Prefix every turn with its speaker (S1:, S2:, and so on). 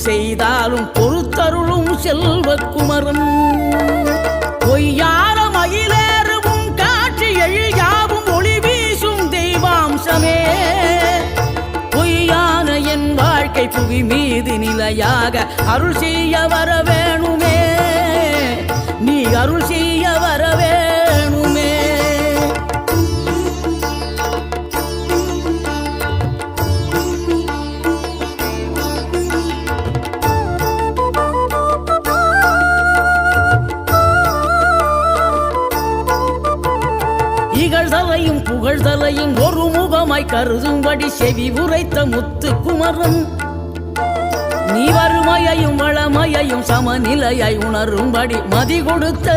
S1: செய்தாலும் பொறுத்தருளும் செல்வக்குமரன் பொய்யான மயிலேறும் காட்சி எழியாவும் ஒளி வீசும் தெய்வாம்சமே பொய்யான என் வாழ்க்கை புவி மீது நிலையாக அருள் செய்ய வர வேணுமே நீ அருள் செய்ய வர வேணுமே இகழ்தலையும் புகழ்தலையும் ஒரு முகமாய் கருதும்படி செவி உரைத்த முத்து குமரன் நீ வறுமையையும் வளமையையும் சமநிலையை உணரும்படி மதி கொடுத்த